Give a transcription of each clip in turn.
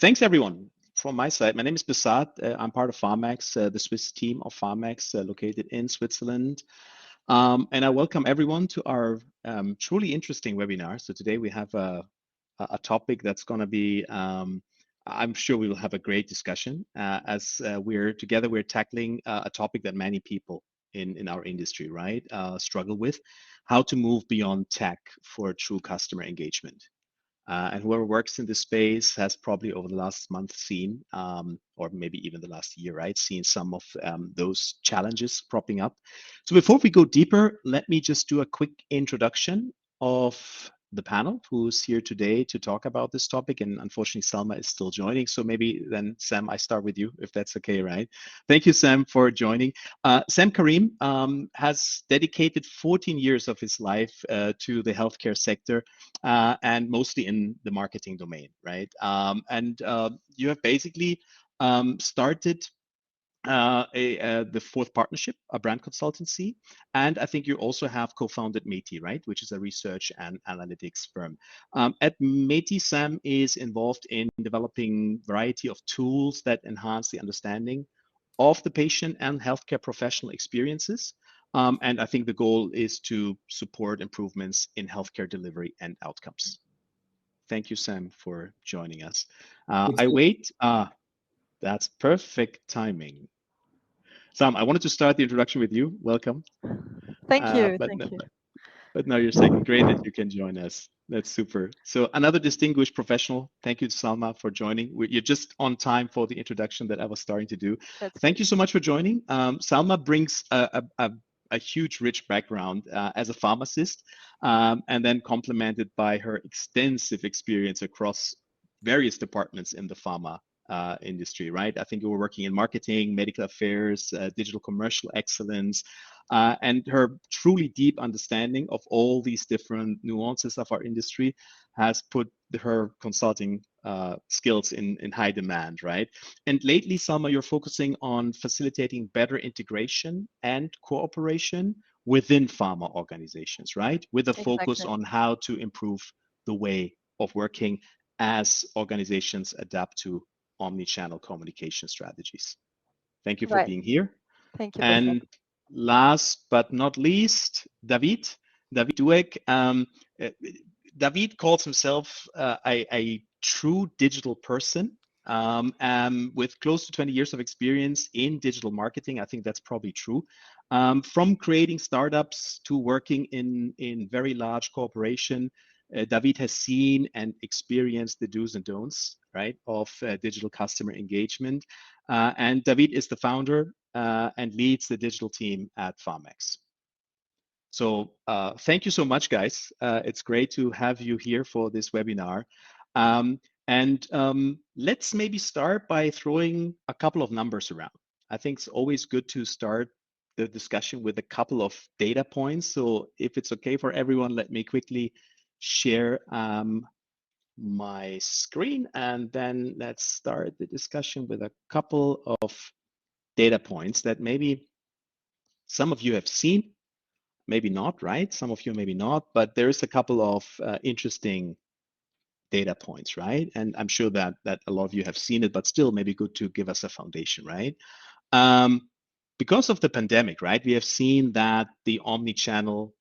Thanks, everyone. From my side, my name is Besat. I'm part of Phamax, the Swiss team of Phamax, located in Switzerland. And I welcome everyone to our truly interesting webinar. So today we have a topic that's going to be, I'm sure we will have a great discussion as we're together, we're tackling a topic that many people in our industry, right, struggle with, how to move beyond tech for true customer engagement. And whoever works in this space has probably over the last month seen, or maybe even the last year, right, seen some of those challenges cropping up. So before we go deeper, let me just do a quick introduction of the panel who's here today to talk about this topic. And unfortunately, Salma is still joining. So maybe then, Sam, I start with you, if that's okay, right? Thank you, Sam, for joining. Sam Karim has dedicated 14 years of his life to the healthcare sector, and mostly in the marketing domain, right? And you have basically started the fourth partnership, a brand consultancy. And I think you also have co-founded Meti, right? Which is a research and analytics firm. At Meti, Sam is involved in developing a variety of tools that enhance the understanding of the patient and healthcare professional experiences. And I think the goal is to support improvements in healthcare delivery and outcomes. Thank you, Sam, for joining us. I wait. That's perfect timing. Sam, I wanted to start the introduction with you. Welcome. Thank you. But Thank you. but now you're second. Great that you can join us. That's super. So another distinguished professional. Thank you, Salma, for joining. You're just on time for the introduction that I was starting to do. That's Thank good. you so much for joining. Salma brings a huge, rich background as a pharmacist, and then complemented by her extensive experience across various departments in the pharma industry, right? I think you were working in marketing, medical affairs, digital commercial excellence, and her truly deep understanding of all these different nuances of our industry has put her consulting skills in high demand, right? And lately, Salma, you're focusing on facilitating better integration and cooperation within pharma organizations, right? With a focus Exactly. on how to improve the way of working as organizations adapt to omni-channel communication strategies. Thank you for Right. being here. Thank you, Basat. And last but not least, David Douek. Uh, David calls himself a true digital person, with close to 20 years of experience in digital marketing. I think that's probably true. From creating startups to working in very large corporation, David has seen and experienced the do's and don'ts, right, of digital customer engagement. And David is the founder and leads the digital team at Phamax. So thank you so much, guys. It's great to have you here for this webinar. And let's maybe start by throwing a couple of numbers around. I think it's always good to start the discussion with a couple of data points. So if it's okay for everyone, let me quickly share my screen, and then let's start the discussion with a couple of data points that maybe some of you have seen, maybe not, right? Some of you maybe not, but there's a couple of interesting data points, right? And I'm sure that a lot of you have seen it, but still maybe good to give us a foundation, right? Because of the pandemic, right, we have seen that the omni-channel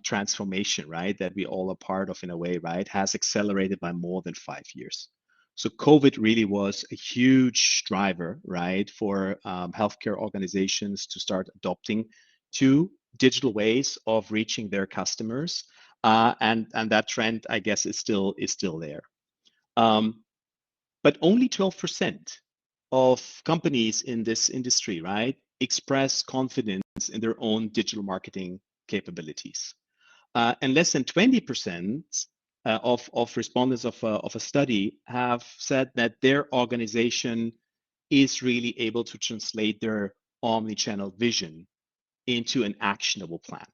transformation, right, that we all are part of in a way, right, has accelerated by more than 5 years. So COVID really was a huge driver, right, for healthcare organizations to start adopting to digital ways of reaching their customers, and that trend, I guess, is still there. But only 12% of companies in this industry, right, express confidence in their own digital marketing capabilities. And less than 20% of respondents of a study have said that their organization is really able to translate their omni-channel vision into an actionable plan.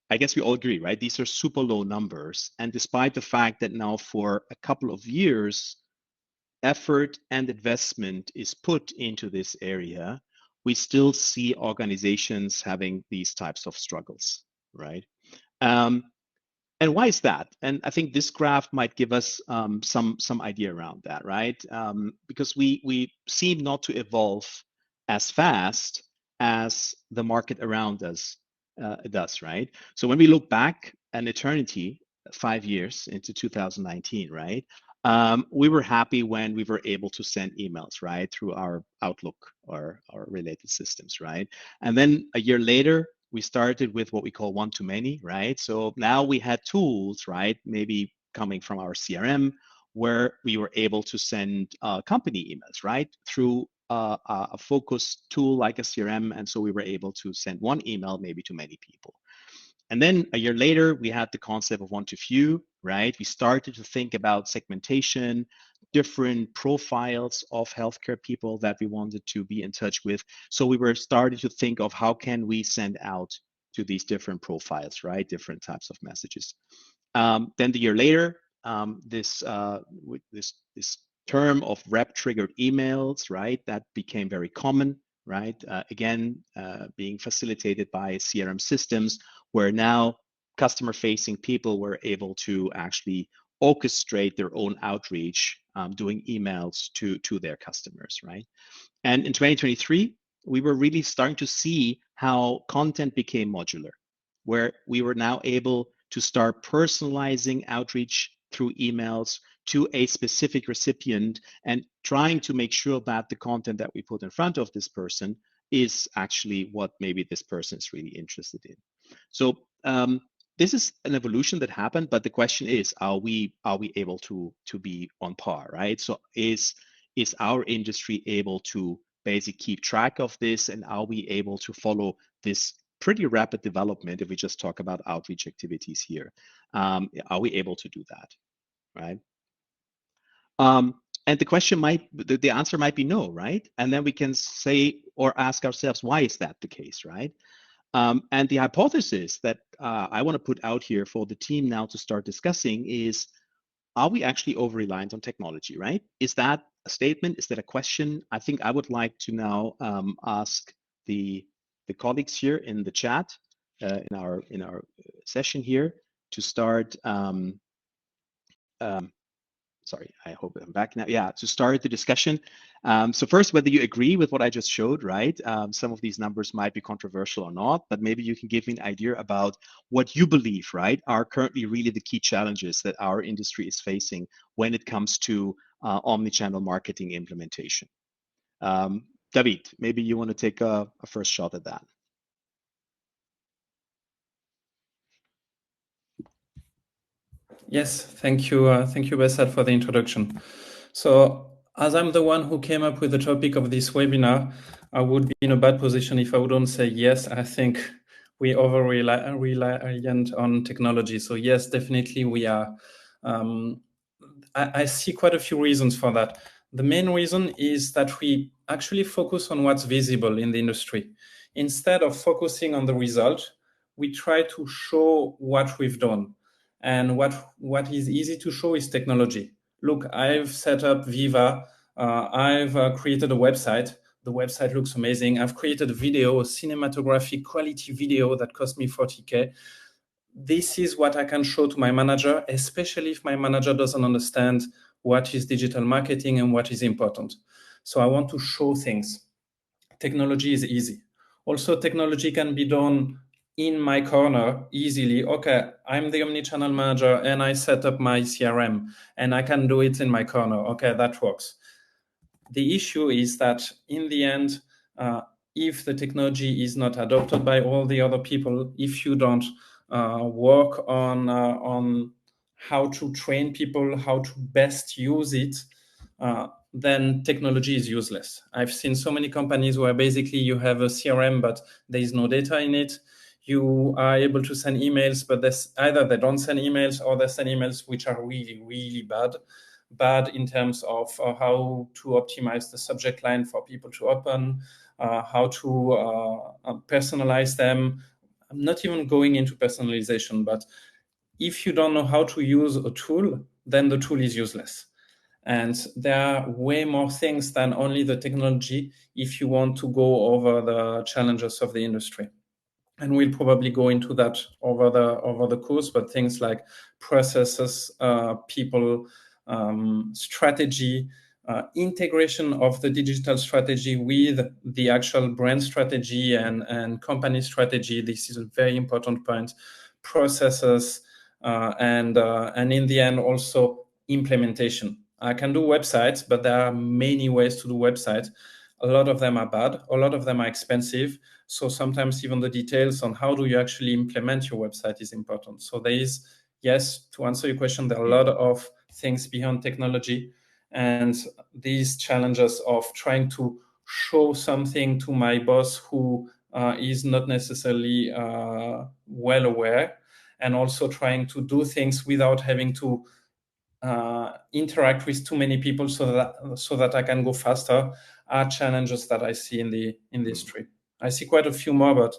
I guess we all agree, right? These are super low numbers. And despite the fact that now for a couple of years, effort and investment is put into this area, we still see organizations having these types of struggles, right? Um, And why is that? And I think this graph might give us some idea around that, right? Because we seem not to evolve as fast as the market around us does, right? So when we look back an eternity, 5 years into 2019, right? We were happy when we were able to send emails, right, through our Outlook or related systems, right? And then a year later, we started with what we call one-to-many, right? So now we had tools, right, maybe coming from our CRM, where we were able to send company emails, right, through a focused tool like a CRM. And so we were able to send one email maybe to many people. And then a year later, we had the concept of one-to-few, right? We started to think about segmentation, different profiles of healthcare people that we wanted to be in touch with. So we were starting to think of how can we send out to these different profiles, right? Different types of messages. Then the year later, this term of rep-triggered emails, right? That became very common, right? Again, being facilitated by CRM systems, where now customer-facing people were able to actually orchestrate their own outreach, doing emails to their customers, right? And in 2023, we were really starting to see how content became modular, where we were now able to start personalizing outreach through emails to a specific recipient and trying to make sure that the content that we put in front of this person is actually what maybe this person is really interested in. So this is an evolution that happened, but the question is, are we able to be on par, right? So is our industry able to basically keep track of this, and are we able to follow this pretty rapid development if we just talk about outreach activities here? Are we able to do that, right? And the question the answer might be no, right? And then we can say or ask ourselves, why is that the case, right? And the hypothesis that I want to put out here for the team now to start discussing is, are we actually over-reliant on technology, right? Is that a statement? Is that a question? I think I would like to now ask the colleagues here in the chat, in our session here, to start. Sorry, I hope I'm back now. Yeah, to start the discussion. So first, whether you agree with what I just showed, right? Some of these numbers might be controversial or not, but maybe you can give me an idea about what you believe, right, are currently really the key challenges that our industry is facing when it comes to omnichannel marketing implementation. David, maybe you want to take a first shot at that. Yes, thank you, Besat, for the introduction. So, as I'm the one who came up with the topic of this webinar, I would be in a bad position if I wouldn't say yes. I think we over-reliant on technology. So yes, definitely we are. I see quite a few reasons for that. The main reason is that we actually focus on what's visible in the industry. Instead of focusing on the result, we try to show what we've done. And what is easy to show is technology. Look, I've set up Viva. I've created a website. The website looks amazing. I've created a video, a cinematographic quality video that cost me 40K. This is what I can show to my manager, especially if my manager doesn't understand what is digital marketing and what is important. So I want to show things. Technology is easy. Also, technology can be done in my corner easily. Okay, I'm the omnichannel manager and I set up my CRM and I can do it in my corner. Okay, that works. The issue is that in the end, if the technology is not adopted by all the other people, if you don't work on how to train people, how to best use it, then technology is useless. I've seen so many companies where basically you have a CRM, but there is no data in it. You are able to send emails, but either they don't send emails or they send emails which are really, really bad in terms of how to optimize the subject line for people to open, how to personalize them. I'm not even going into personalization, but if you don't know how to use a tool, then the tool is useless. And there are way more things than only the technology if you want to go over the challenges of the industry. and we'll probably go into that over the course, but things like processes, people, strategy, integration of the digital strategy with the actual brand strategy and company strategy. This is a very important point. Processes, and in the end also implementation. I can do websites, but there are many ways to do websites. A lot of them are bad, a lot of them are expensive. So sometimes even the details on how do you actually implement your website is important. So there is, yes, to answer your question, there are a lot of things beyond technology, and these challenges of trying to show something to my boss who is not necessarily well aware, and also trying to do things without having to interact with too many people so that I can go faster are challenges that I see in the industry. I see quite a few more, but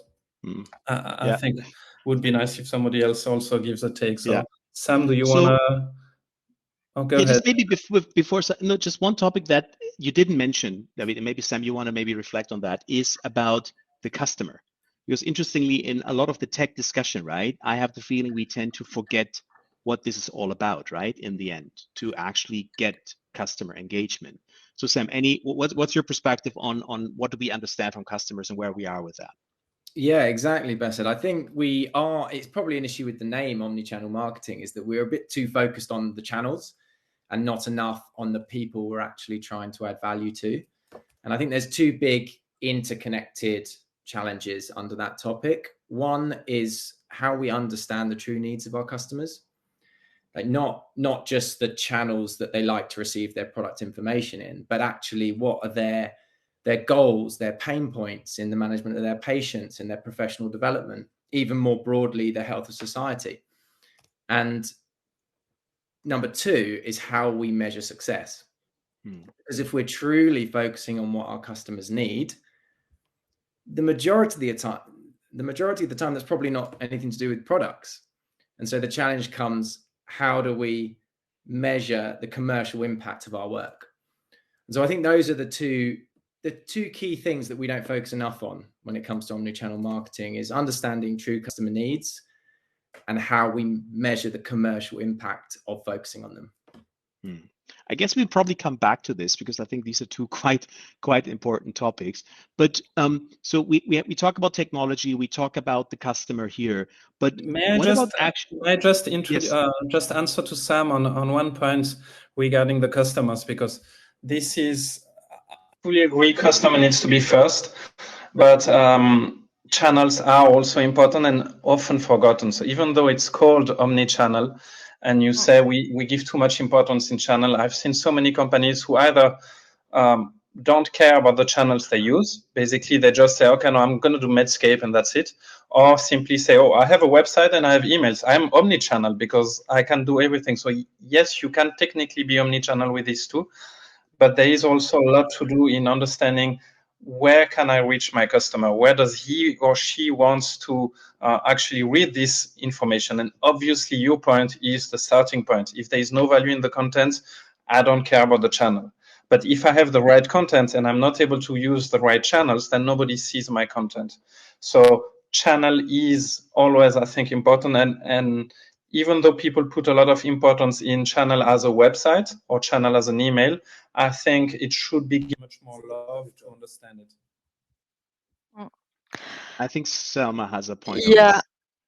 I think it would be nice if somebody else also gives a take. So Sam, do you want to? Oh, go ahead. Just maybe before, no, just one topic that you didn't mention, David, maybe Sam, you want to maybe reflect on that, is about the customer. Because interestingly, in a lot of the tech discussion, right, I have the feeling we tend to forget what this is all about, right, in the end, to actually get customer engagement. So Sam, what's your perspective on what do we understand from customers and where we are with that? Yeah, exactly, Bassett. I think it's probably an issue with the name omnichannel marketing, is that we're a bit too focused on the channels and not enough on the people we're actually trying to add value to. And I think there's two big interconnected challenges under that topic. One is how we understand the true needs of our customers, like not just the channels that they like to receive their product information in, but actually what are their goals, their pain points in the management of their patients, in their professional development, even more broadly, the health of society. And number two is how we measure success. Because if we're truly focusing on what our customers need, the majority of the time, that's probably not anything to do with products. And so the challenge comes, how do we measure the commercial impact of our work? And so I think those are the two key things that we don't focus enough on when it comes to omnichannel marketing, is understanding true customer needs and how we measure the commercial impact of focusing on them. I guess we'll probably come back to this because I think these are two quite important topics. But so we talk about technology, we talk about the customer here. But may I just answer to Sam on one point regarding the customers, because this is, I fully agree, customer needs to be first, but channels are also important and often forgotten. So even though it's called omnichannel, and you say we give too much importance in channel, I've seen so many companies who either don't care about the channels they use. Basically, they just say, okay, no, I'm going to do Medscape and that's it. Or simply say, oh, I have a website and I have emails. I'm omnichannel because I can do everything. So yes, you can technically be omnichannel with these two, but there is also a lot to do in understanding where can I reach my customer? Where does he or she wants to actually read this information? And obviously your point is the starting point. If there is no value in the content, I don't care about the channel. But if I have the right content and I'm not able to use the right channels, then nobody sees my content. So channel is always, I think, important. And even though people put a lot of importance in channel as a website or channel as an email, I think it should be given much more love to understand it. I think Salma has a point. Yeah,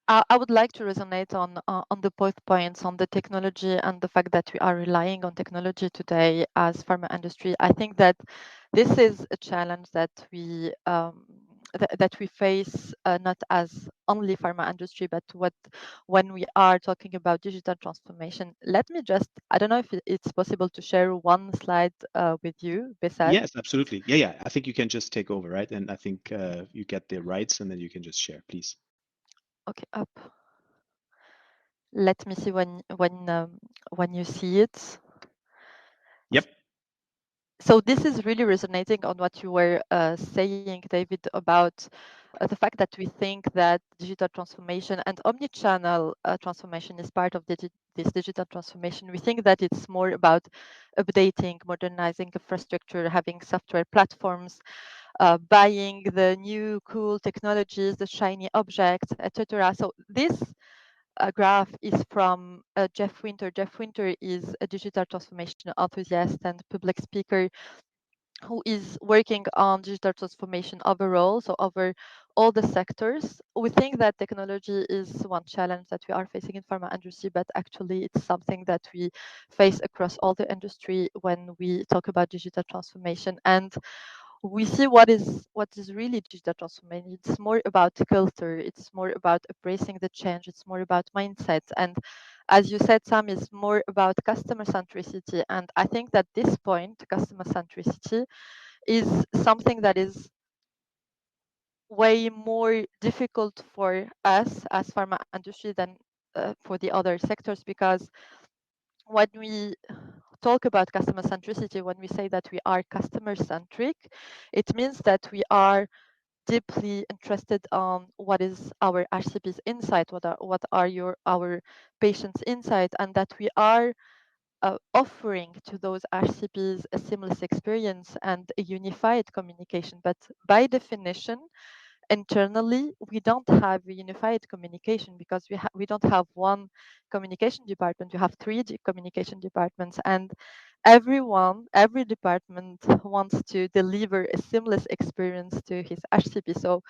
I would like to resonate on the both points, on the technology and the fact that we are relying on technology today as pharma industry. I think that this is a challenge that we face not as only pharma industry, but when we are talking about digital transformation. Let me just, I don't know if it's possible to share one slide with you, Bassett. Yes, absolutely. Yeah. I think you can just take over, right? And I think you get the rights and then you can just share, please. Okay, up. Let me see when you see it. Yep. So this is really resonating on what you were saying, David, about the fact that we think that digital transformation and omnichannel transformation is part of this digital transformation. We think that it's more about updating, modernizing infrastructure, having software platforms. buying the new cool technologies, the shiny objects, etc. So this graph is from Jeff Winter. Jeff Winter is a digital transformation enthusiast and public speaker who is working on digital transformation overall, so over all the sectors. We think that technology is one challenge that we are facing in pharma industry, but actually it's something that we face across all the industry when we talk about digital transformation. And we see what is really digital transformation. It's more about culture, it's more about embracing the change, it's more about mindset. And as you said, Sam, is more about customer centricity. And I think that this point, customer centricity, is something that is way more difficult for us as pharma industry than for the other sectors, because when we talk about customer centricity, when we say that we are customer centric, it means that we are deeply interested on what is our HCP's insight, what are our patients' insight, and that we are offering to those HCPs a seamless experience and a unified communication. But by definition, internally, we don't have a unified communication because we don't have one communication department. We have three communication departments, and every department wants to deliver a seamless experience to his HCP. So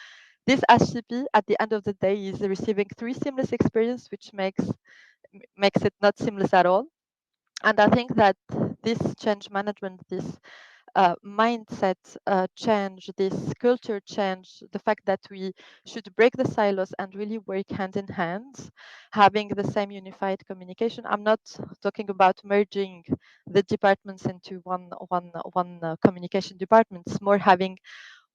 this HCP at the end of the day is receiving three seamless experience, which makes it not seamless at all. And I think that this change management, this mindset change, this culture change, the fact that we should break the silos and really work hand in hand, having the same unified communication. I'm not talking about merging the departments into one communication department. It's more having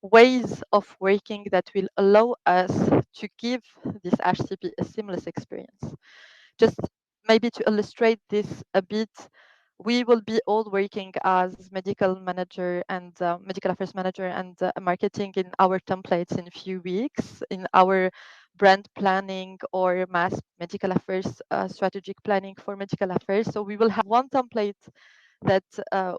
ways of working that will allow us to give this HCP a seamless experience. Just maybe to illustrate this a bit, we will be all working as medical manager and medical affairs manager and marketing in our templates in a few weeks in our brand planning or mass medical affairs strategic planning for medical affairs. So we will have one template that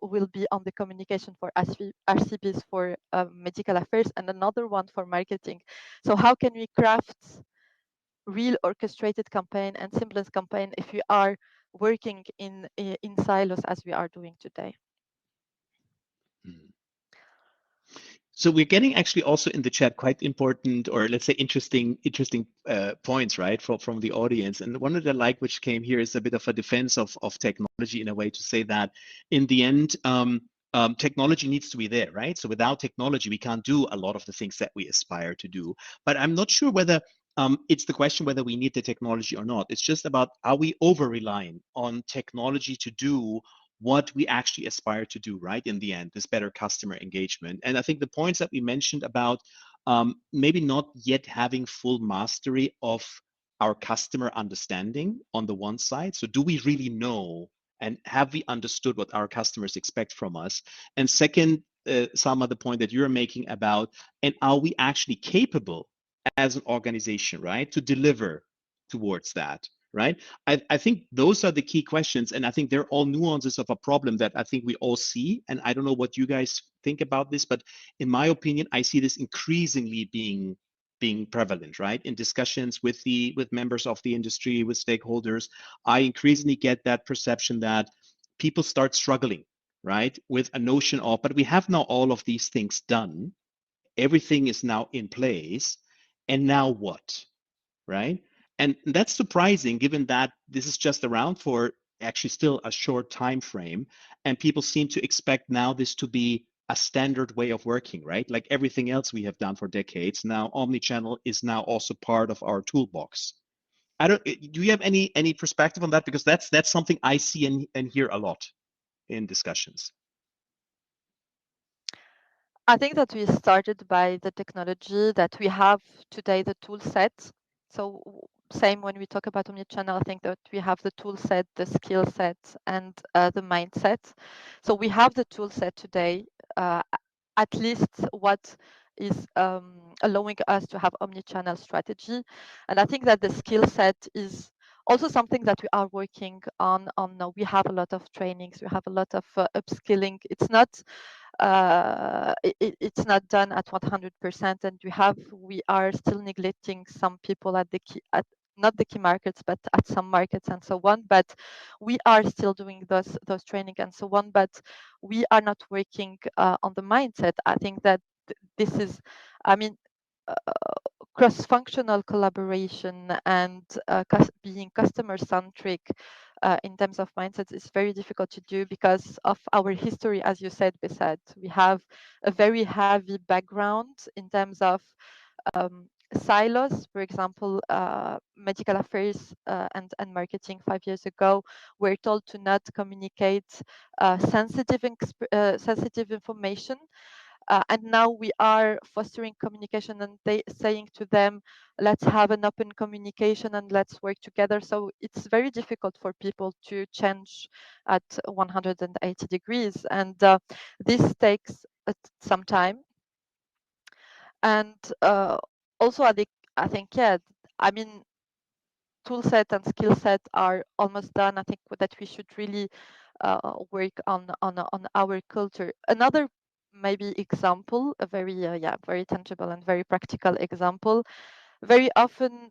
will be on the communication for RCPs for medical affairs and another one for marketing. So how can we craft real orchestrated campaign and seamless campaign if we are working in silos as we are doing today? So we're getting actually also in the chat quite important, or let's say interesting points, right, from the audience. And one of the which came here is a bit of a defense of technology, in a way, to say that in the end, technology needs to be there, right? So without technology, we can't do a lot of the things that we aspire to do. But I'm not sure whether it's the question whether we need the technology or not. It's just about, are we over-relying on technology to do what we actually aspire to do, right? In the end, this better customer engagement. And I think the points that we mentioned about maybe not yet having full mastery of our customer understanding on the one side. So do we really know and have we understood what our customers expect from us? And second, Salma, the point that you're making about, and are we actually capable as an organization, right, to deliver towards that? Right? I think those are the key questions. And I think they're all nuances of a problem that I think we all see. And I don't know what you guys think about this, but in my opinion, I see this increasingly being prevalent, right? In discussions with members of the industry, with stakeholders, I increasingly get that perception that people start struggling, right, with a notion of, but we have now all of these things done. Everything is now in place. And now what? Right? And that's surprising, given that this is just around for actually still a short time frame, and people seem to expect now this to be a standard way of working, right? Like everything else we have done for decades, now omnichannel is now also part of our toolbox. Do you have any perspective on that? Because that's something I see and hear a lot in discussions. I think that we started by the technology that we have today, the tool set. So same when we talk about omnichannel, I think that we have the tool set, the skill set, and the mindset. So we have the tool set today, at least what is allowing us to have omnichannel strategy. And I think that the skill set is also something that we are working on. We have a lot of trainings, we have a lot of upskilling. It's not it's not done at 100%, and we are still neglecting some people at not the key markets, but at some markets and so on. But we are still doing those training and so on. But we are not working on the mindset. I think that this is, I mean, cross-functional collaboration and being customer-centric in terms of mindsets is very difficult to do because of our history, as you said, Besat. We have a very heavy background in terms of silos. For example, medical affairs and marketing 5 years ago were told to not communicate sensitive information. And now we are fostering communication and saying to them, let's have an open communication and let's work together. So it's very difficult for people to change at 180 degrees. And this takes some time. And also, I think, yeah, I mean, tool set and skill set are almost done. I think that we should really work on our culture. Another maybe example, a very tangible and very practical example. Very often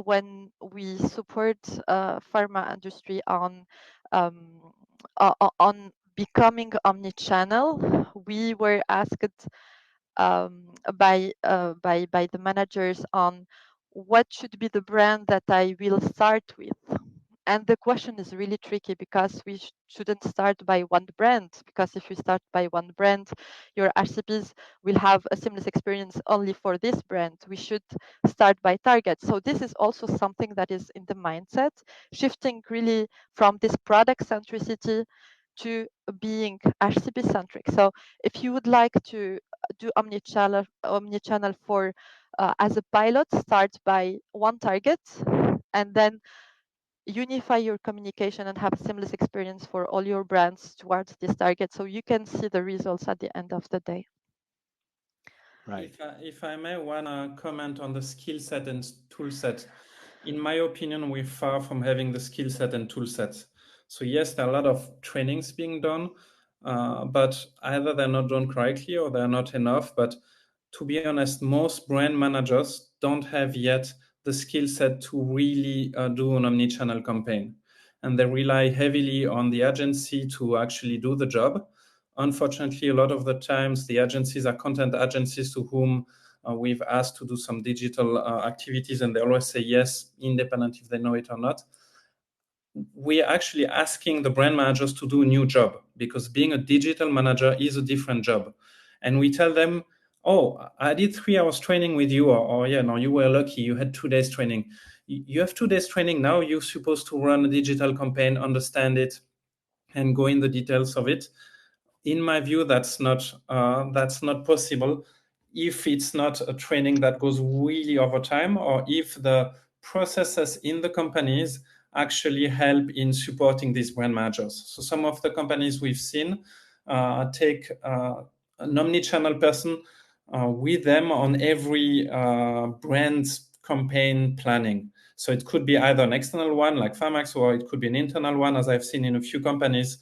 when we support pharma industry on becoming omnichannel, we were asked by the managers on what should be the brand that I will start with. And the question is really tricky because we shouldn't start by one brand, because if you start by one brand, your RCPs will have a seamless experience only for this brand. We should start by target. So this is also something that is in the mindset, shifting really from this product centricity to being RCP centric. So if you would like to do omnichannel for as a pilot, start by one target and then unify your communication and have a seamless experience for all your brands towards this target, so you can see the results at the end of the day. Right. If I may, one comment on the skill set and tool set. In my opinion, we're far from having the skill set and tool set. So yes, there are a lot of trainings being done, but either they're not done correctly or they're not enough. But to be honest, most brand managers don't have yet the skill set to really do an omnichannel campaign. And they rely heavily on the agency to actually do the job. Unfortunately, a lot of the times the agencies are content agencies to whom we've asked to do some digital activities, and they always say yes, independent if they know it or not. We're actually asking the brand managers to do a new job, because being a digital manager is a different job. And we tell them, oh, I did 3 hours training with you, or yeah, no, you were lucky, you had 2 days training. You have 2 days training now, you're supposed to run a digital campaign, understand it, and go in the details of it. In my view, that's not possible if it's not a training that goes really over time, or if the processes in the companies actually help in supporting these brand managers. So some of the companies we've seen take an omnichannel person with them on every brand campaign planning. So it could be either an external one like Phamax, or it could be an internal one, as I've seen in a few companies.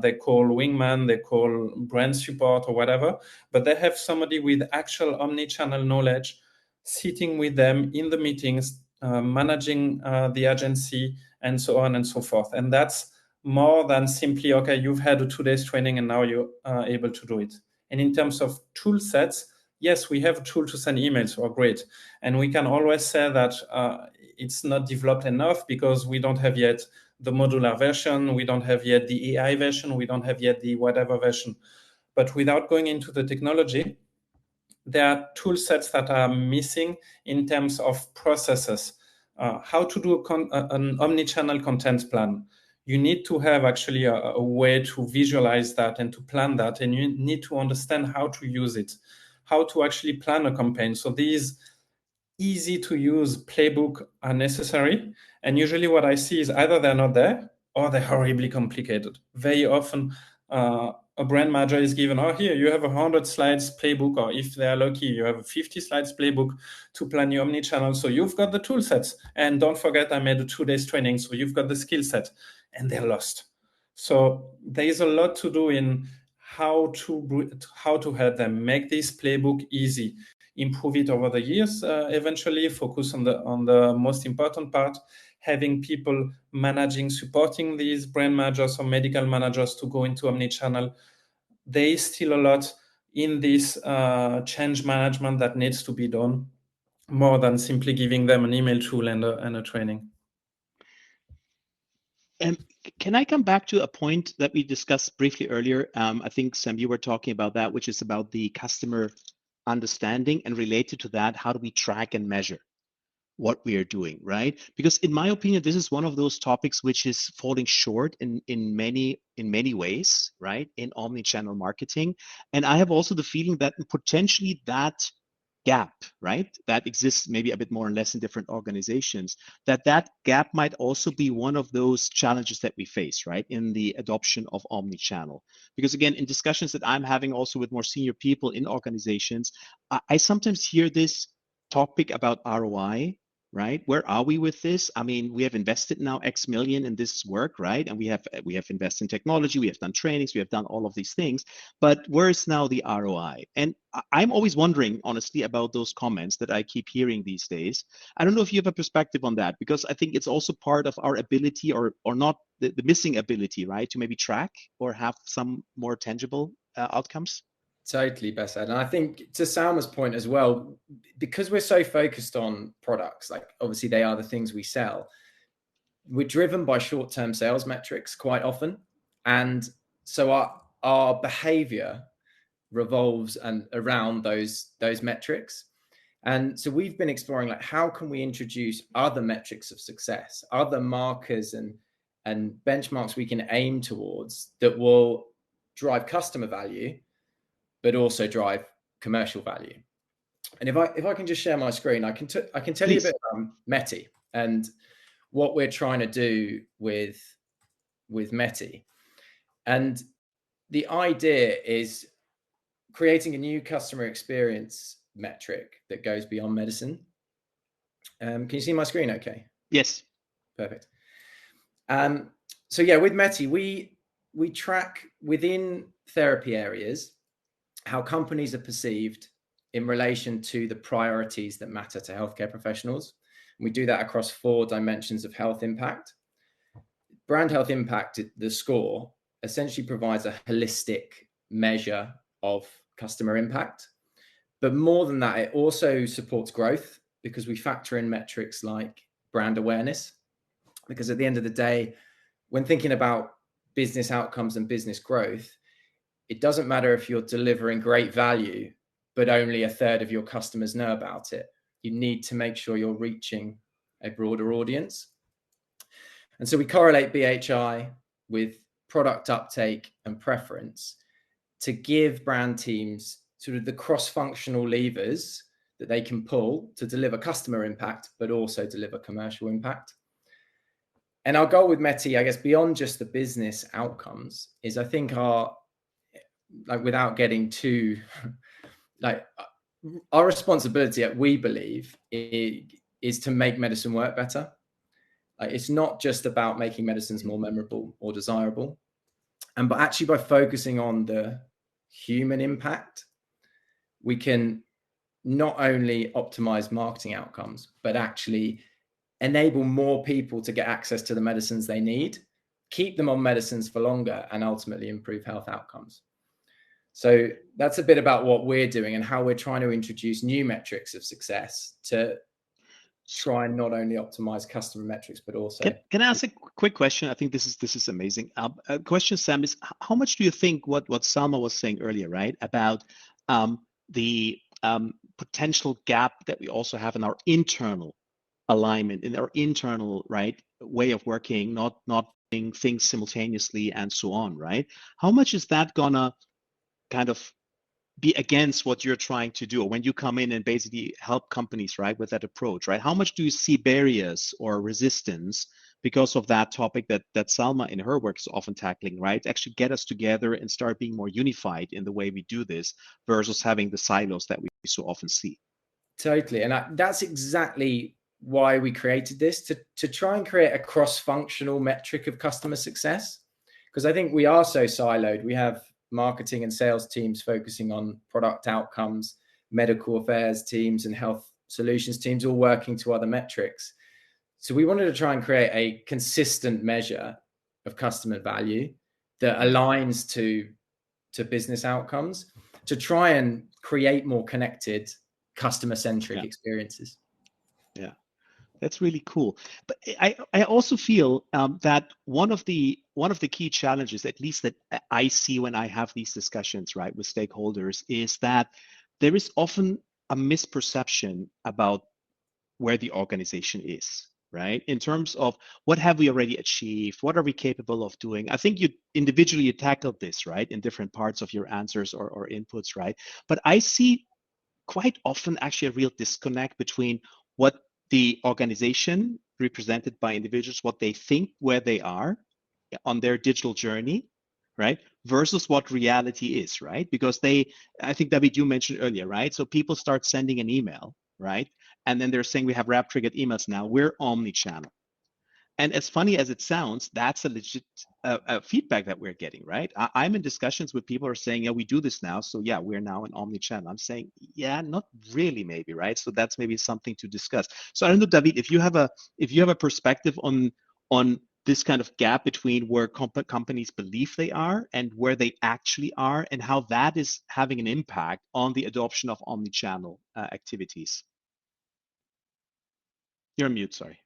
They call wingman, they call brand support or whatever, but they have somebody with actual omni-channel knowledge sitting with them in the meetings, managing the agency, and so on and so forth. And that's more than simply, okay, you've had a 2 days training and now you're able to do it. And in terms of tool sets, yes, we have a tool to send emails, or great. And we can always say that it's not developed enough because we don't have yet the modular version, we don't have yet the AI version, we don't have yet the whatever version. But without going into the technology, there are tool sets that are missing in terms of processes. How to do an omni-channel content plan. You need to have actually a way to visualize that and to plan that, and you need to understand how to use it, how to actually plan a campaign. So these easy to use playbook are necessary. And usually what I see is either they're not there or they're horribly complicated. Very often a brand manager is given, oh, here, you have a 100 slides playbook, or if they're lucky, you have a 50 slides playbook to plan your omnichannel. So you've got the tool sets. And don't forget, I made a 2 days training. So you've got the skill set, and they're lost. So there is a lot to do in how to help them make this playbook easy, improve it over the years, eventually focus on the most important part, having people managing, supporting these brand managers or medical managers to go into omnichannel. There is still a lot in this change management that needs to be done, more than simply giving them an email tool and a training. Can I come back to a point that we discussed briefly earlier? I think, Sam, you were talking about that, which is about the customer understanding, and related to that, how do we track and measure what we are doing, right? Because in my opinion, this is one of those topics which is falling short in many ways, right, in omnichannel marketing. And I have also the feeling that potentially that gap, right, that exists maybe a bit more and less in different organizations, that gap might also be one of those challenges that we face, right, in the adoption of omnichannel. Because again, in discussions that I'm having also with more senior people in organizations, I sometimes hear this topic about ROI, right? Where are we with this? I mean, we have invested now X million in this work, right? And we have invested in technology, we have done trainings, we have done all of these things, but where is now the ROI? And I'm always wondering, honestly, about those comments that I keep hearing these days. I don't know if you have a perspective on that, because I think it's also part of our ability, or not the missing ability, right, to maybe track or have some more tangible outcomes. Totally, Besed. And I think to Salma's point as well, because we're so focused on products, like obviously they are the things we sell, we're driven by short-term sales metrics quite often. And so our behavior revolves around those metrics. And so we've been exploring, like, how can we introduce other metrics of success, other markers and benchmarks we can aim towards that will drive customer value, but also drive commercial value. And if I can just share my screen, I can tell you a bit about Meti and what we're trying to do with Meti. And the idea is creating a new customer experience metric that goes beyond medicine. Can you see my screen okay? Yes. Perfect. So yeah, with Meti, we track within therapy areas how companies are perceived in relation to the priorities that matter to healthcare professionals. And we do that across 4 dimensions of health impact. Brand health impact, the score, essentially provides a holistic measure of customer impact. But more than that, it also supports growth, because we factor in metrics like brand awareness. Because at the end of the day, when thinking about business outcomes and business growth, it doesn't matter if you're delivering great value, but only 1/3 of your customers know about it. You need to make sure you're reaching a broader audience. And so we correlate BHI with product uptake and preference to give brand teams sort of the cross-functional levers that they can pull to deliver customer impact, but also deliver commercial impact. And our goal with Meti, I guess, beyond just the business outcomes, is I think without getting too, our responsibility, we believe, is to make medicine work better. It's not just about making medicines more memorable or desirable, but actually by focusing on the human impact, we can not only optimize marketing outcomes, but actually enable more people to get access to the medicines they need, keep them on medicines for longer, and ultimately improve health outcomes. So that's a bit about what we're doing and how we're trying to introduce new metrics of success to try and not only optimize customer metrics, but also. Can I ask a quick question? I think this is amazing. A question, Sam, is how much do you think what Salma was saying earlier, right, about the potential gap that we also have in our internal alignment, in our internal, right, way of working, not doing things simultaneously and so on, right? How much is that gonna kind of be against what you're trying to do, or when you come in and basically help companies, right, with that approach, right? How much do you see barriers or resistance because of that topic that Salma in her work is often tackling, right? Actually get us together and start being more unified in the way we do this versus having the silos that we so often see. Totally. And that's exactly why we created this, to try and create a cross-functional metric of customer success. Because I think we are so siloed. We have marketing and sales teams focusing on product outcomes, medical affairs teams and health solutions teams all working to other metrics. So we wanted to try and create a consistent measure of customer value that aligns to business outcomes, to try and create more connected customer-centric experiences. Yeah, that's really cool. But I also feel that one of the key challenges, at least that I see when I have these discussions, right, with stakeholders, is that there is often a misperception about where the organization is, right? In terms of what have we already achieved? What are we capable of doing? I think you individually tackled this, right, in different parts of your answers or inputs, right? But I see quite often actually a real disconnect between what the organization represented by individuals, what they think where they are on their digital journey, right, versus what reality is, right? Because I think, David, you mentioned earlier, right? So people start sending an email, right? And then they're saying we have wrap triggered emails now. We're omni-channel. And as funny as it sounds, that's a legit feedback that we're getting, right? I'm in discussions with people who are saying, yeah, we do this now. So yeah, we're now an omni-channel. I'm saying, yeah, not really, maybe, right? So that's maybe something to discuss. So I don't know, David, if you have a perspective on this kind of gap between where companies believe they are and where they actually are, and how that is having an impact on the adoption of omni-channel activities. You're on mute, sorry.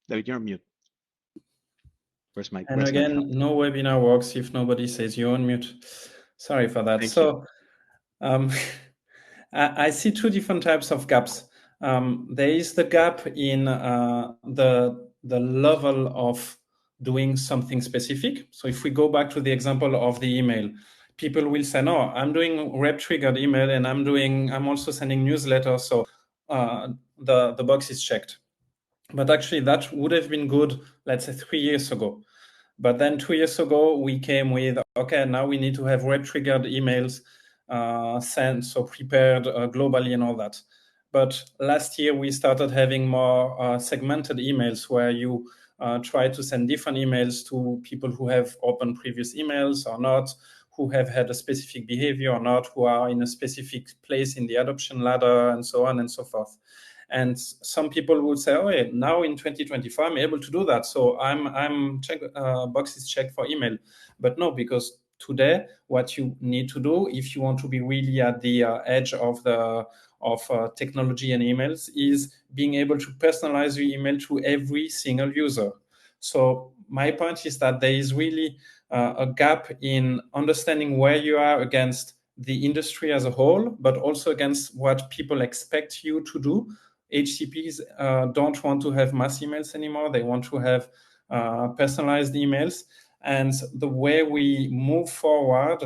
David, you're on mute. Where's my And again, no webinar works if nobody says you're on mute. Sorry for that. So I see two different types of gaps. There is the gap in the level of doing something specific. So if we go back to the example of the email, people will say, no, I'm doing rep triggered email and I'm also sending newsletters. So the box is checked. But actually that would have been good, let's say 3 years ago. But then 2 years ago, we came with, okay, now we need to have web-triggered emails sent, so prepared globally and all that. But last year, we started having more segmented emails where you try to send different emails to people who have opened previous emails or not, who have had a specific behavior or not, who are in a specific place in the adoption ladder, and so on and so forth. And some people would say, oh, yeah, now in 2024, I'm able to do that. So I'm boxes checked for email. But no, because today, what you need to do if you want to be really at the edge of technology and emails is being able to personalize your email to every single user. So my point is that there is really a gap in understanding where you are against the industry as a whole, but also against what people expect you to do. HCPs don't want to have mass emails anymore. They want to have personalized emails. And the way we move forward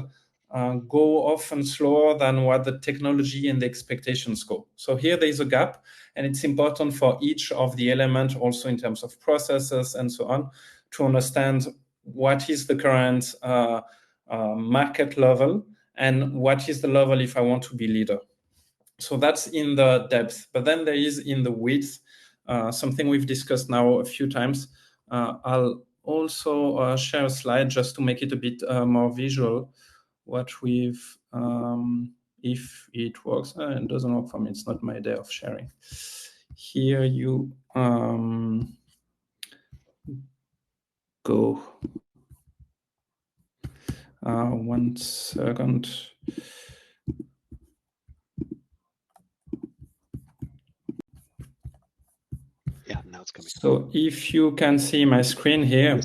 go often slower than what the technology and the expectations go. So here there is a gap, and it's important for each of the elements, also in terms of processes and so on, to understand what is the current market level and what is the level if I want to be leader. So that's in the depth, but then there is in the width, something we've discussed now a few times. I'll also share a slide just to make it a bit more visual. What we've, if it works, it doesn't work for me, it's not my day of sharing. Here you go. 1 second. Yeah, now it's coming. So if you can see my screen here,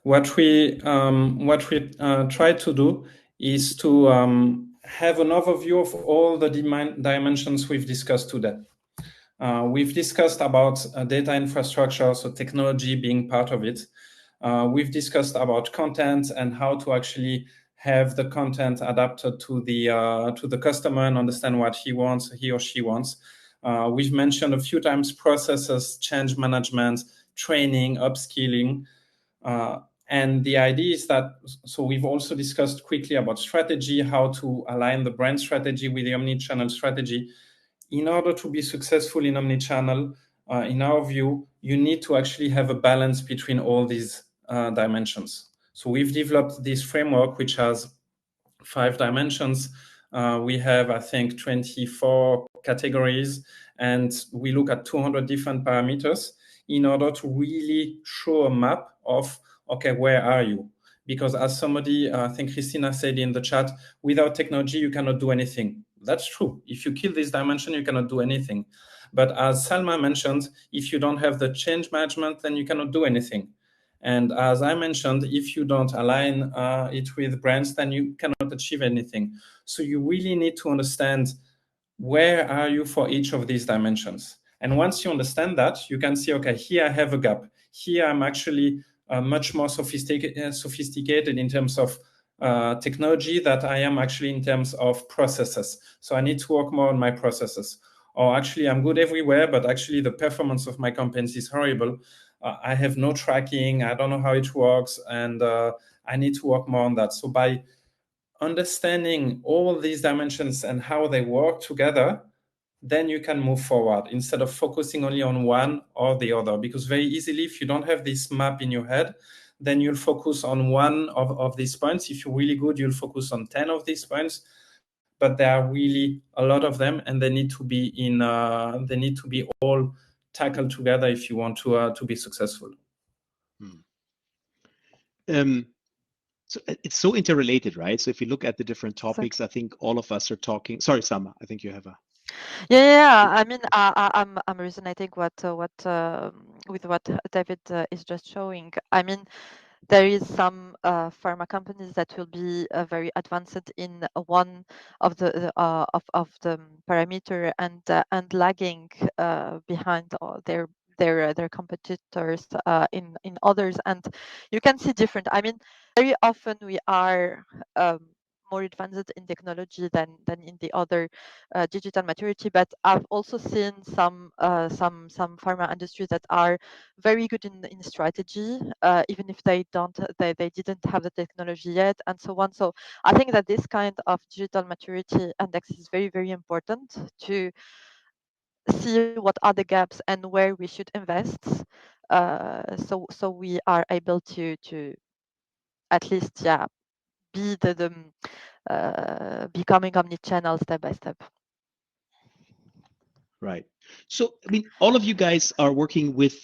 what we try to do is to have an overview of all the dimensions we've discussed today. We've discussed about data infrastructure, so technology being part of it. We've discussed about content and how to actually have the content adapted to the customer and understand what he or she wants. We've mentioned a few times processes, change management, training, upskilling. And the idea is that, so we've also discussed quickly about strategy, how to align the brand strategy with the omnichannel strategy. In order to be successful in omnichannel, in our view, you need to actually have a balance between all these dimensions. So we've developed this framework, which has 5 dimensions. We have, I think, 24 categories, and we look at 200 different parameters in order to really show a map of, okay, where are you? Because as somebody, I think Christina said in the chat, without technology, you cannot do anything. That's true. If you kill this dimension, you cannot do anything. But as Salma mentioned, if you don't have the change management, then you cannot do anything. And as I mentioned, if you don't align it with brands, then you cannot achieve anything. So you really need to understand where are you for each of these dimensions. And once you understand that, you can see, okay, here I have a gap. Here I'm actually much more sophisticated in terms of technology that I am actually in terms of processes. So I need to work more on my processes. Or actually, I'm good everywhere, but actually the performance of my companies is horrible. I have no tracking. I don't know how it works. And I need to work more on that. So by understanding all these dimensions and how they work together, then you can move forward instead of focusing only on one or the other. Because very easily, if you don't have this map in your head, then you'll focus on one of these points. If you're really good, you'll focus on 10 of these points. But there are really a lot of them, and they need to be all tackled together if you want to be successful. So it's so interrelated, right? So if you look at the different topics, I think all of us are talking. Sorry, Salma, I think you have a. Yeah. I mean, I'm resonating with what David is just showing. I mean, there is some pharma companies that will be very advanced in one of the parameter and lagging behind their competitors in others, and you can see different. I mean, very often we are more advanced in technology than in the other digital maturity, but I've also seen some pharma industries that are very good in strategy, even if they didn't have the technology yet, and so on. So I think that this kind of digital maturity index is very, very important to see what are the gaps and where we should invest, so we are able to at least be becoming omnichannel step by step. Right. So, I mean, all of you guys are working with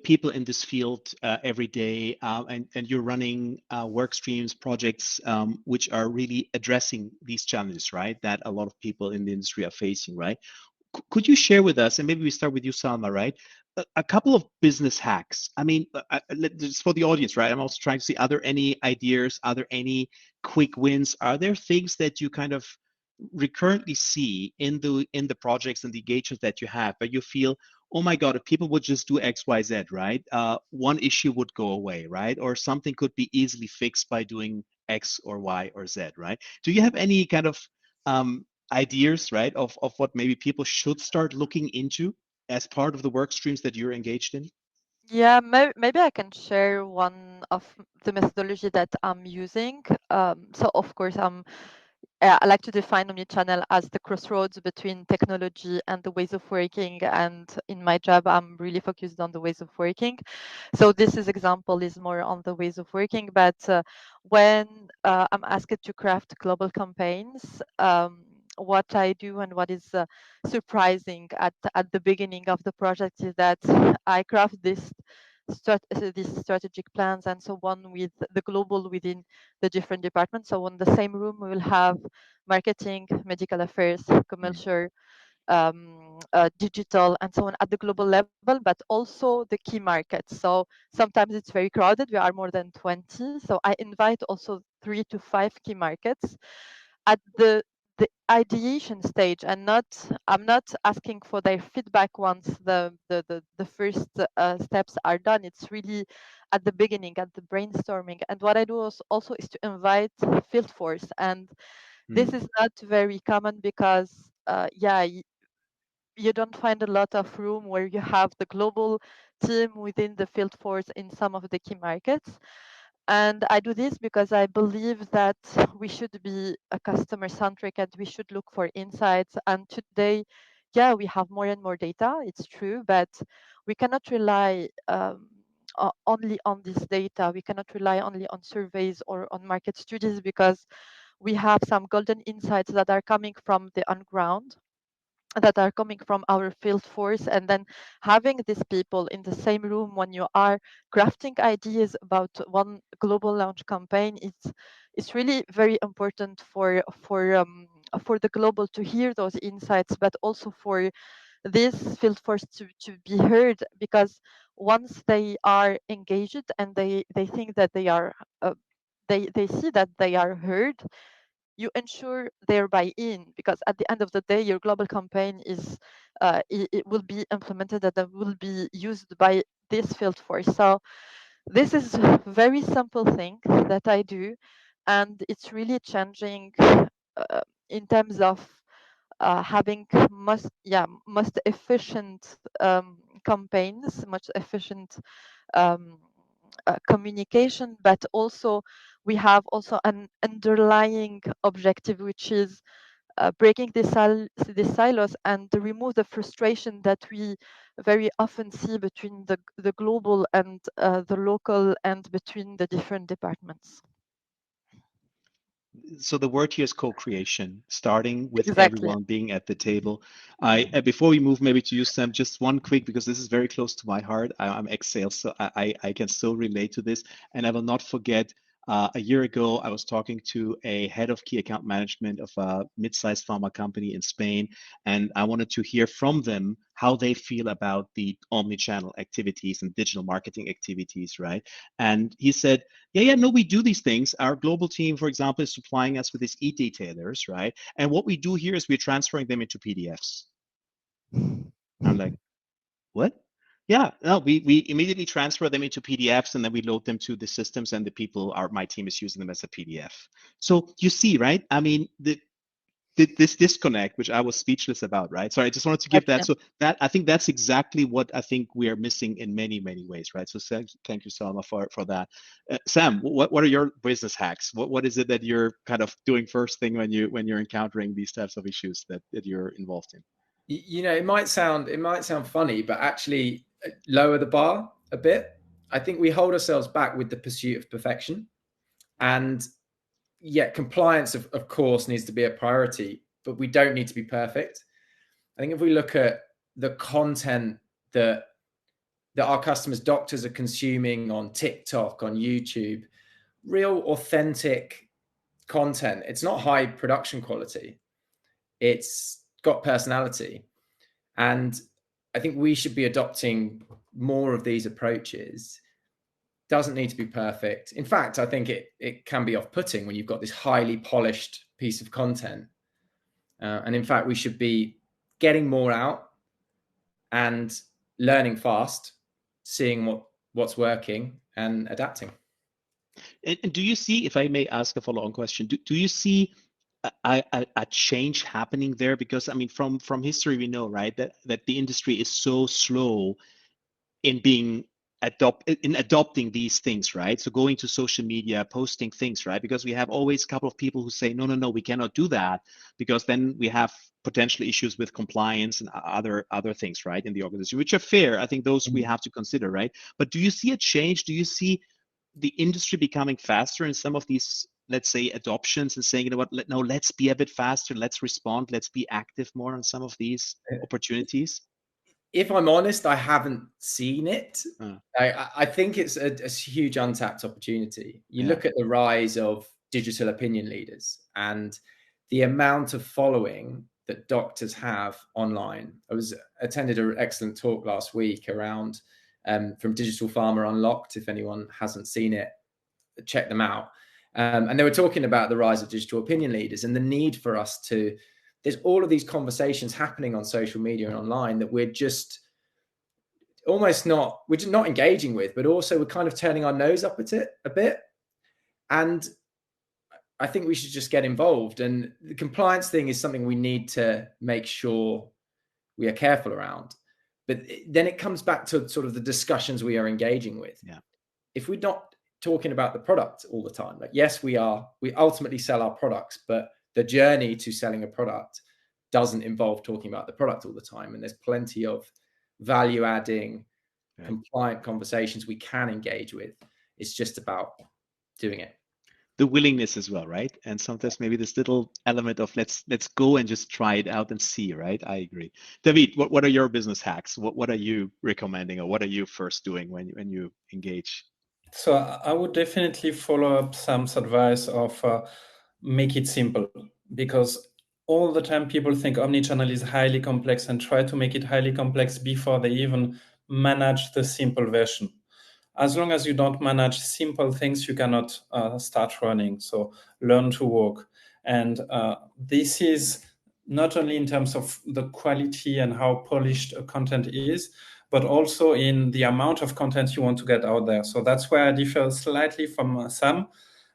people in this field every day, and you're running work streams, projects, which are really addressing these challenges, right? That a lot of people in the industry are facing, right? Could you share with us, and maybe we start with you, Salma, right? A couple of business hacks. I mean, just for the audience, right? I'm also trying to see, are there any ideas? Are there any quick wins? Are there things that you kind of recurrently see in the projects and the engagements that you have, but you feel, oh my God, if people would just do X, Y, Z, right? One issue would go away, right? Or something could be easily fixed by doing X or Y or Z, right? Do you have any kind of ideas, right, of what maybe people should start looking into as part of the work streams that you're engaged in? Yeah, maybe I can share one of the methodology that I'm using. So of course, I like to define omnichannel as the crossroads between technology and the ways of working. And in my job, I'm really focused on the ways of working. So this example is more on the ways of working. But when I'm asked to craft global campaigns, what I do and what is surprising at the beginning of the project is that I craft these strategic plans and so on with the global within the different departments. So in the same room, we will have marketing, medical affairs, commercial, digital, and so on at the global level, but also the key markets. So sometimes it's very crowded. We are more than 20. So I invite also 3 to 5 key markets at the ideation stage, and I'm not asking for their feedback once the first steps are done. It's really at the beginning, at the brainstorming. And what I do also is to invite field force, and this is not very common because you don't find a lot of room where you have the global team within the field force in some of the key markets. And I do this because I believe that we should be a customer centric and we should look for insights. And today, we have more and more data, it's true, but we cannot rely only on this data. We cannot rely only on surveys or on market studies, because we have some golden insights that are coming from the on ground, that are coming from our field force, and then having these people in the same room when you are crafting ideas about one global launch campaign, it's really very important for the global to hear those insights, but also for this field force to be heard, because once they are engaged and they think that they are they see that they are heard, you ensure their buy-in, because at the end of the day, your global campaign is it will be implemented and it will be used by this field force. So this is a very simple thing that I do, and it's really changing in terms of having most efficient campaigns, much efficient communication, but also we have also an underlying objective, which is breaking the silos and to remove the frustration that we very often see between the global and the local, and between the different departments. So the word here is co-creation, starting with Exactly. everyone being at the table. Before we move maybe to you, Sam, just one quick, because this is very close to my heart. I'm ex-sales, so I can still relate to this. And I will not forget, a year ago, I was talking to a head of key account management of a mid-sized pharma company in Spain, and I wanted to hear from them how they feel about the omni-channel activities and digital marketing activities, right? And he said, yeah, no, we do these things. Our global team, for example, is supplying us with these e-detailers, right? And what we do here is we're transferring them into PDFs. I'm like, what? Yeah, no, we immediately transfer them into PDFs, and then we load them to the systems, and the people, my team is using them as a PDF. So you see, right? I mean, this disconnect, which I was speechless about, right? So I just wanted to give that. So that, I think that's exactly what I think we are missing in many, many ways, right? So thank you, Salma, for that. Sam, what are your business hacks? What is it that you're kind of doing first thing when you're encountering these types of issues that you're involved in? You know, it might sound funny, but actually lower the bar a bit. I think we hold ourselves back with the pursuit of perfection, and yet compliance of course needs to be a priority, but we don't need to be perfect. I think if we look at the content that our customers, doctors, are consuming on TikTok, on YouTube, real authentic content, it's not high production quality, it's got personality. And I think we should be adopting more of these approaches. Doesn't need to be perfect. In fact, I think it can be off-putting when you've got this highly polished piece of content. And in fact, we should be getting more out and learning fast, seeing what's working and adapting. And do you see, if I may ask a follow-on question, do you see a change happening there? Because I mean, from history, we know, right, that the industry is so slow in adopting these things, right? So going to social media, posting things, right? Because we have always a couple of people who say, no, we cannot do that, because then we have potential issues with compliance and other things, right, in the organization, which are fair. I think those we have to consider, right? But do you see a change? Do you see the industry becoming faster in some of these, let's say, adoptions, and saying, you know what, let's be a bit faster, let's respond, let's be active more on some of these opportunities? If I'm honest, I haven't seen it. I think it's a huge untapped opportunity. You look at the rise of digital opinion leaders and the amount of following that doctors have online. I attended an excellent talk last week around from Digital Pharma Unlocked. If anyone hasn't seen it, check them out. And they were talking about the rise of digital opinion leaders and the need for us to, there's all of these conversations happening on social media and online that we're just we're just not engaging with, but also we're kind of turning our nose up at it a bit. And I think we should just get involved. And the compliance thing is something we need to make sure we are careful around. But then it comes back to sort of the discussions we are engaging with. Yeah. If we're not talking about the product all the time, like, yes, we ultimately sell our products, but the journey to selling a product doesn't involve talking about the product all the time. And there's plenty of value adding, compliant conversations we can engage with. It's just about doing it. the willingness as well, right? And sometimes maybe this little element of let's go and just try it out and see, right? I agree. David, what are your business hacks? What are you recommending, or what are you first doing when you engage? So I would definitely follow up Sam's advice of make it simple, because all the time people think omnichannel is highly complex and try to make it highly complex before they even manage the simple version. As long as you don't manage simple things, you cannot start running. So learn to walk. And this is not only in terms of the quality and how polished a content is, but also in the amount of content you want to get out there. So that's where I differ slightly from Sam.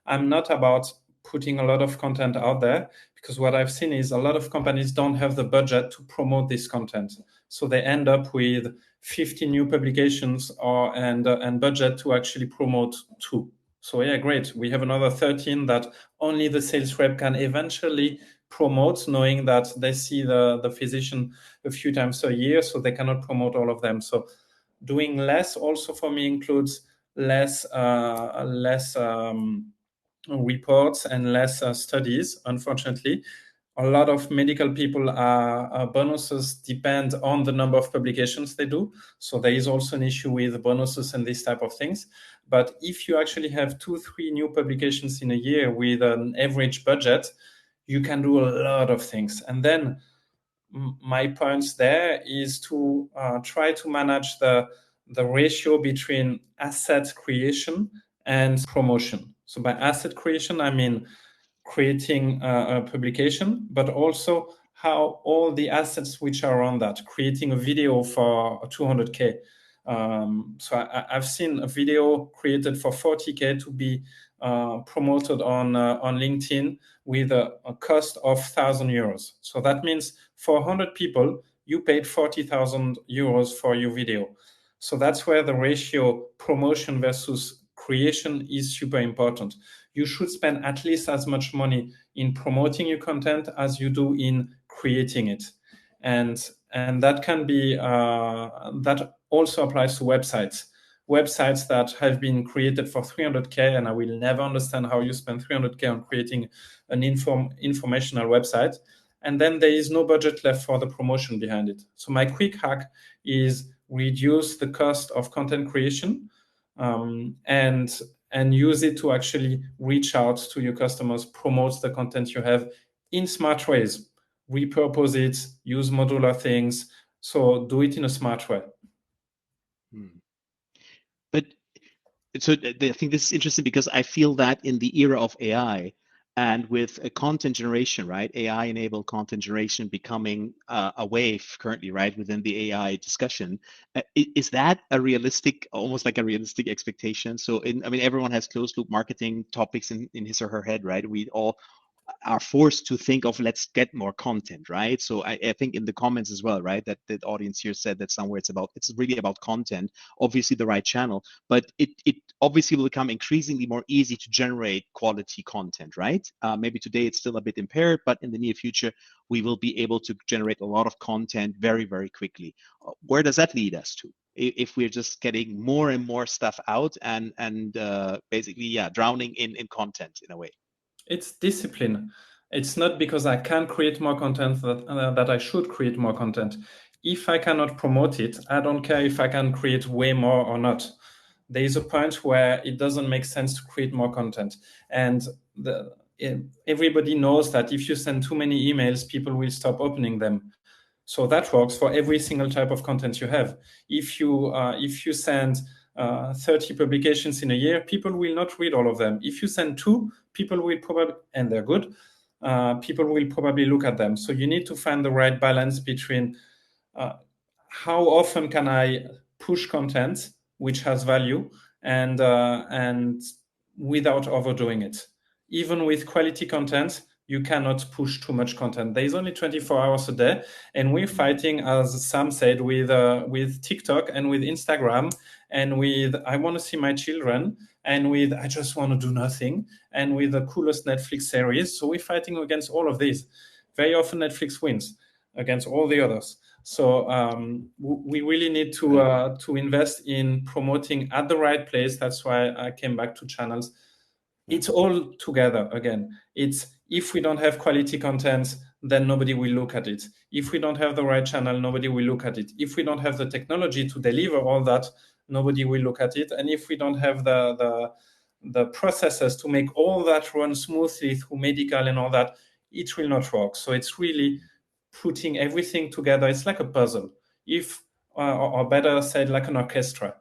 I'm not about putting a lot of content out there, because what I've seen is a lot of companies don't have the budget to promote this content. So they end up with 50 new publications and budget to actually promote 2. So yeah, great. We have another 13 that only the sales rep can eventually promote, knowing that they see the physician a few times a year, so they cannot promote all of them. So doing less also for me includes less reports and less studies. Unfortunately, a lot of medical people bonuses depend on the number of publications they do. So there is also an issue with bonuses and this type of things. But if you actually have 2-3 new publications in a year with an average budget, you can do a lot of things. And then my points there is to try to manage the ratio between asset creation and promotion. So by asset creation, I mean creating a publication, but also how all the assets which are on that, creating a video for 200K. So I've seen a video created for 40K to be promoted on LinkedIn with a cost of 1,000 euros. So that means for 100 people, you paid 40,000 euros for your video. So that's where the ratio promotion versus creation is super important. You should spend at least as much money in promoting your content as you do in creating it. And that can be, that also applies to websites that have been created for 300K, and I will never understand how you spend 300K on creating an informational website, and then there is no budget left for the promotion behind it. So my quick hack is reduce the cost of content creation, and use it to actually reach out to your customers, promote the content you have in smart ways, repurpose it, use modular things. So do it in a smart way. But so I think this is interesting, because I feel that in the era of AI and with content generation, right? AI-enabled content generation becoming a wave currently, right, within the AI discussion. Is that a realistic, almost like a realistic expectation? So, I mean, everyone has closed-loop marketing topics in his or her head, right? We all are forced to think of let's get more content, right? So I think in the comments as well, right, that the audience here said that somewhere it's really about content, obviously the right channel, but it obviously will become increasingly more easy to generate quality content, right? Maybe today it's still a bit impaired, but in the near future we will be able to generate a lot of content very, very quickly. Where does that lead us to if we're just getting more and more stuff out and basically drowning in content in a way? It's discipline. It's not because I can create more content that I should create more content. If I cannot promote it, I don't care if I can create way more or not. There is a point where it doesn't make sense to create more content. And everybody knows that if you send too many emails, people will stop opening them. So that works for every single type of content you have. If you send 30 publications in a year, people will not read all of them. If you send 2, people will probably, and they're good, people will probably look at them. So you need to find the right balance between how often can I push content which has value and without overdoing it. Even with quality content, you cannot push too much content. There is only 24 hours a day, and we're fighting, as Sam said, with TikTok and with Instagram, and with I want to see my children, and with I just want to do nothing, and with the coolest Netflix series. So we're fighting against all of these. Very often Netflix wins against all the others. So we really need to invest in promoting at the right place. That's why I came back to channels. It's all together again. It's if we don't have quality content, then nobody will look at it. If we don't have the right channel, nobody will look at it. If we don't have the technology to deliver all that, nobody will look at it. And if we don't have the processes to make all that run smoothly through medical and all that, it will not work. So it's really putting everything together. It's like a puzzle. Or better said, like an orchestra.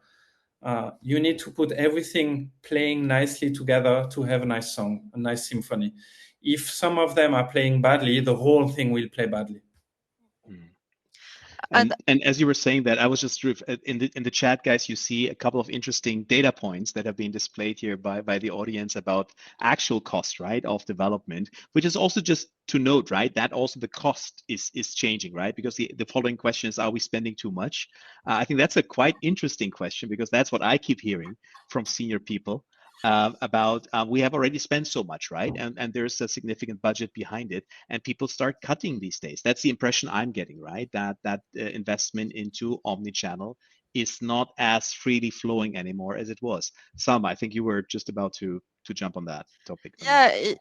You need to put everything playing nicely together to have a nice song, a nice symphony. If some of them are playing badly, the whole thing will play badly. And as you were saying that, I was just in the chat, guys, you see a couple of interesting data points that have been displayed here by the audience about actual cost, right, of development, which is also just to note, right, that also the cost is changing, right? Because the following question is, are we spending too much? I think that's a quite interesting question, because that's what I keep hearing from senior people. About we have already spent so much, right? And there's a significant budget behind it, and people start cutting these days. That's the impression I'm getting, right? That investment into omnichannel is not as freely flowing anymore as it was. Salma, I think you were just about to jump on that topic. Yeah,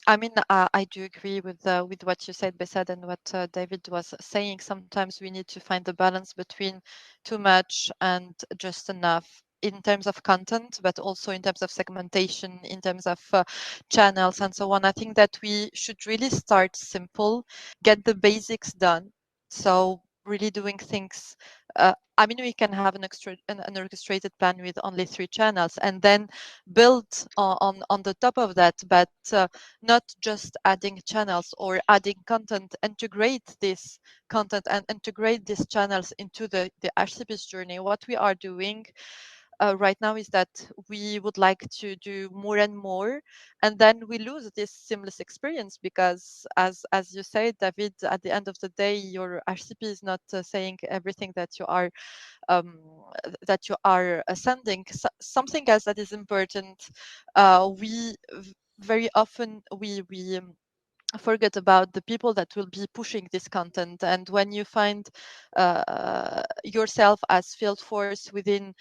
I mean, I do agree with what you said, Besad, and what David was saying. Sometimes we need to find the balance between too much and just enough in terms of content, but also in terms of segmentation, in terms of channels and so on. I think that we should really start simple, get the basics done. So really doing things. I mean, we can have an orchestrated plan with only 3 channels, and then build on the top of that, but not just adding channels or adding content. Integrate this content and integrate these channels into the RCP's journey. What we are doing right now is that we would like to do more and more, and then we lose this seamless experience, because as you said, David, at the end of the day, your RCP is not saying everything that you are sending. Something else that is important, we very often we forget about the people that will be pushing this content. And when you find yourself as field force within,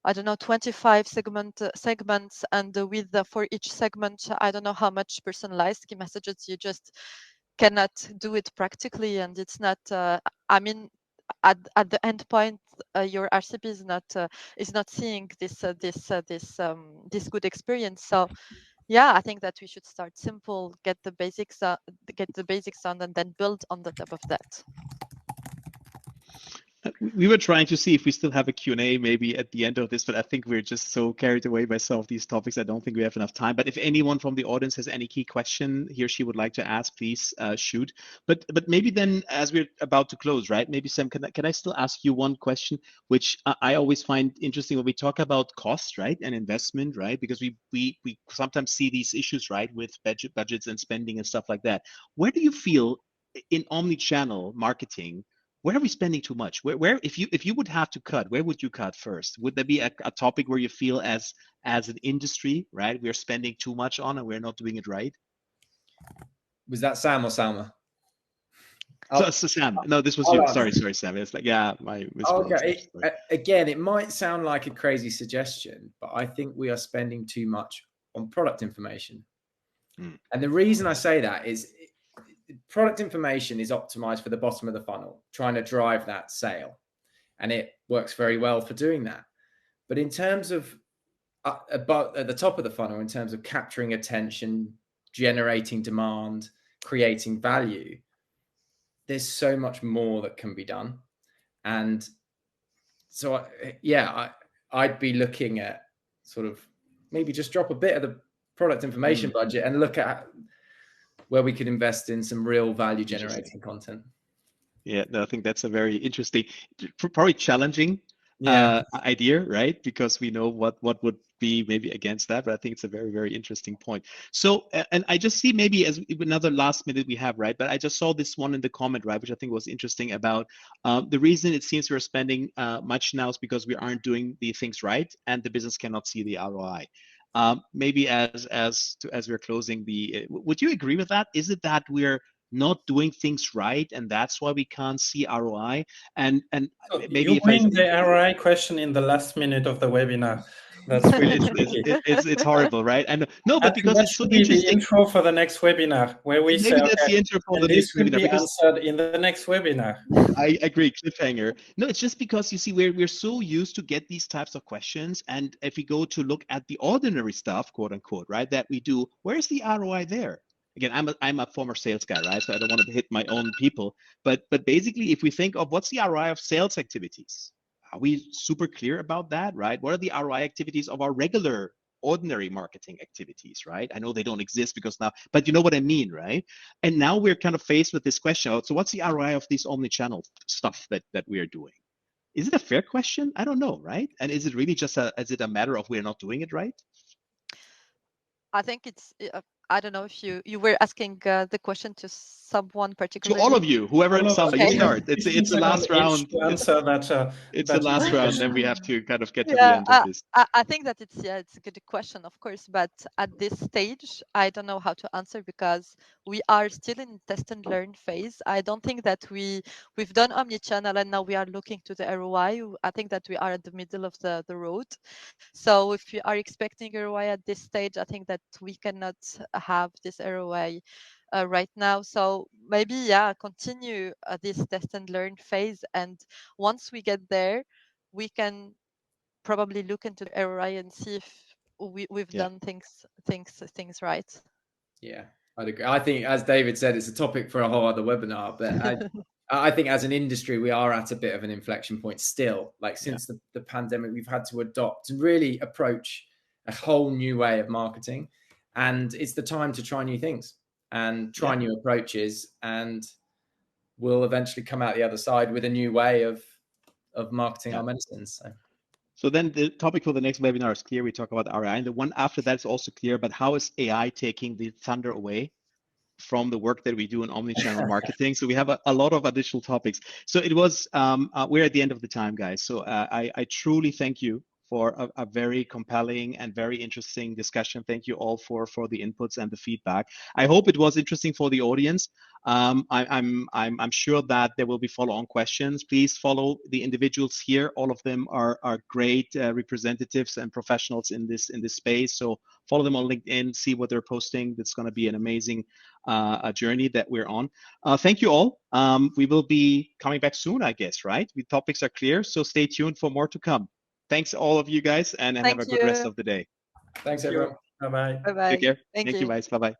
I don't know, 25 segments, and with for each segment, I don't know how much personalized key messages, you just cannot do it practically, and it's not. I mean, at the end point, your RCP is not seeing this good experience. So, yeah, I think that we should start simple, get the basics done, and then build on the top of that. We were trying to see if we still have a Q&A maybe at the end of this, but I think we're just so carried away by some of these topics. I don't think we have enough time. But if anyone from the audience has any key question he or she would like to ask, please shoot. But maybe then, as we're about to close, right? Maybe Sam, can I still ask you one question, which I always find interesting when we talk about cost, right, and investment, right? Because we sometimes see these issues, right, with budgets and spending and stuff like that. Where do you feel in omni-channel marketing? Where are we spending too much? Where if you would have to cut, where would you cut first? Would there be a topic where you feel as an industry, right, we're spending too much on and we're not doing it right? Was that Sam or Salma? So Sam, no, this was you. Sorry, Sam. It's like, yeah, my okay. Again, it might sound like a crazy suggestion, but I think we are spending too much on product information. And the reason I say that is product information is optimized for the bottom of the funnel, trying to drive that sale. And it works very well for doing that. But in terms of about at the top of the funnel, in terms of capturing attention, generating demand, creating value, there's so much more that can be done. And so, I'd be looking at sort of maybe just drop a bit of the product information budget and look at where we could invest in some real value generating content. Yeah, no, I think that's a very interesting, probably challenging idea, right? Because we know what would be maybe against that, but I think it's a very, very interesting point. So, and I just see maybe as another last minute we have, right? But I just saw this one in the comment, right, which I think was interesting about the reason it seems we're spending much now is because we aren't doing the things right and the business cannot see the ROI. Maybe as we're closing would you agree with that? Is it that we're not doing things right and that's why we can't see ROI? And so maybe you bring the ROI question in the last minute of the webinar, That's really tricky. It's horrible, right? And no, but because that it's so should be the interesting. intro for the next webinar, where we say, Maybe that's okay, the intro for and the this next will webinar, be because answered in the next webinar. I agree, cliffhanger. No, it's just because you see we're so used to get these types of questions, and if we go to look at the ordinary stuff, quote unquote, right, that we do, where's the ROI there? Again, I'm a former sales guy, right? So I don't want to hit my own people, but basically, if we think of what's the ROI of sales activities, are we super clear about that, right? What are the ROI activities of our regular ordinary marketing activities, right? I know they don't exist because now, but you know what I mean, right? And now we're kind of faced with this question. So what's the ROI of this omni-channel stuff that we are doing? Is it a fair question? I don't know, right? And is it really just is it a matter of we're not doing it right? I think it's, I don't know if you were asking the question to someone To particularly. all of you, whoever, All of Salma, us, you Okay. start. It's the last round. to answer that. It's the that last easy round, question. then we have to kind of get to the Yeah, end of this. I think that it's a good question, of course, but at this stage, I don't know how to answer because we are still in test and learn phase. I don't think that we've done omnichannel and now we are looking to the ROI. I think that we are at the middle of the road. So if you are expecting ROI at this stage, I think that we cannot have this ROI right now. So maybe, yeah, continue this test and learn phase. And once we get there, we can probably look into the ROI and see if we've done things right. Yeah, I'd agree. I think, as David said, it's a topic for a whole other webinar, but I think as an industry, we are at a bit of an inflection point still. Like since the pandemic, we've had to adopt and really approach a whole new way of marketing. And it's the time to try new things and try new approaches. And we'll eventually come out the other side with a new way of marketing our medicines. So then the topic for the next webinar is clear. We talk about ROI. And the one after that is also clear, but how is AI taking the thunder away from the work that we do in omnichannel marketing? So we have a lot of additional topics. So it was, we're at the end of the time, guys. So I truly thank you for a very compelling and very interesting discussion. Thank you all for the inputs and the feedback. I hope it was interesting for the audience. I'm sure that there will be follow-on questions. Please follow the individuals here. All of them are great representatives and professionals in this space. So follow them on LinkedIn, see what they're posting. That's going to be an amazing journey that we're on. Thank you all. We will be coming back soon, I guess, right? The topics are clear, so stay tuned for more to come. Thanks all of you guys, and have a good rest of the day. Thanks, everyone. Bye-bye. Bye-bye. Take care. Thank Thank you. you, guys. Bye-bye.